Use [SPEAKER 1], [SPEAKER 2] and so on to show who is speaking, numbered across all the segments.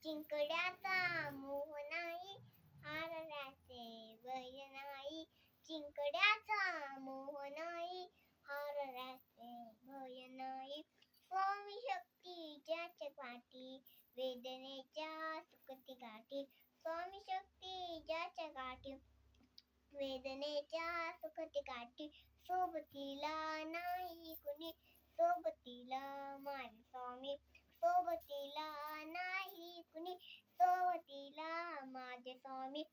[SPEAKER 1] चिंकड्याचा मोह नाही, हारल्याचे भय नाही. चिंकड्याचा मोह नाही, हारल्याचे भय नाही. स्वामी शक्ती ज्याच्या पाठी, वेदनेच्या सुखती गाठी. स्वामी शक्ती ज्याच्या गाठी, वेदनेच्या सुखती गाठी. सोबतीला नाही कुणी, सोबतीला माझे स्वामी. सोबतीला नाही कुणी, सोबतीला माझे स्वामी.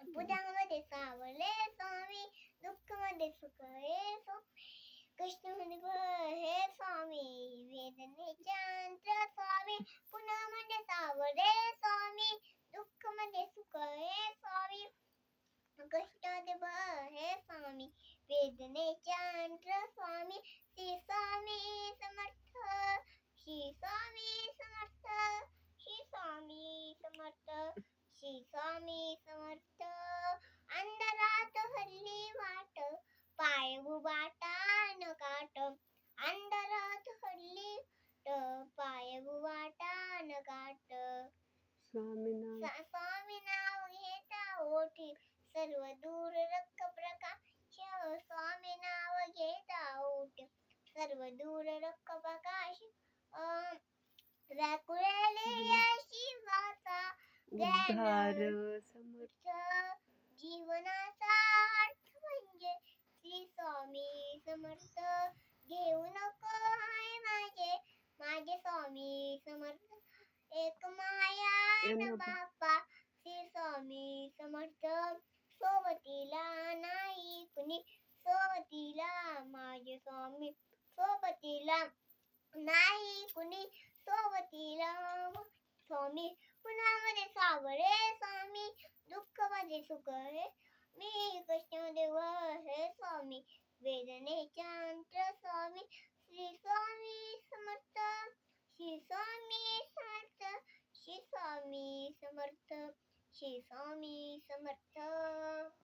[SPEAKER 1] पुण्यामध्ये सावले स्वामी, दुःखामध्ये सुख हे स्वामी. कष्टामध्ये बळ हे स्वामी, वेदनेच्या अंतर स्वामी. पुण्यामध्ये सावले स्वामी, दुःखामध्ये सुख हे स्वामी. कष्टामध्ये बळ हे स्वामी, वेदनेच्या अंतर स्वामी. श्री स्वामी समर्थ, श्री स्वामी समर्थ, श्री स्वामी समर्थ, श्री स्वामी समर्थ. अंधारात हल्ली वाट, पाय उबाटा न काट. अंधारात हल्ली पाय उबाटा न काट. स्वामी नाव घेता ओठी, सर्व दूर रख प्रकाश. स्वामी नाव घेता ओठी, सर्व दूर रख प्रकाश. व्याकुळले या शिवाचा
[SPEAKER 2] उद्धार समर्थ.
[SPEAKER 1] जीवनाचा अर्थ म्हणजे श्री स्वामी समर्थ. घेऊ नको हाय माझे, माझे स्वामी समर्थ. एक माया न बापा, श्री स्वामी समर्थ. सोबतीला नाही कुणी, सोबतीला माझे स्वामी. सोबतीला नाही कुणी, सोबतीला स्वामी. पुण्यामध्ये सावळे स्वामी, दुःखामध्ये सुख हे मी. कष्टामध्ये बळ हे स्वामी, वेदनेच्या अंतर स्वामी. श्री स्वामी समर्थ, श्री स्वामी समर्थ, श्री स्वामी समर्थ, श्री स्वामी समर्थ.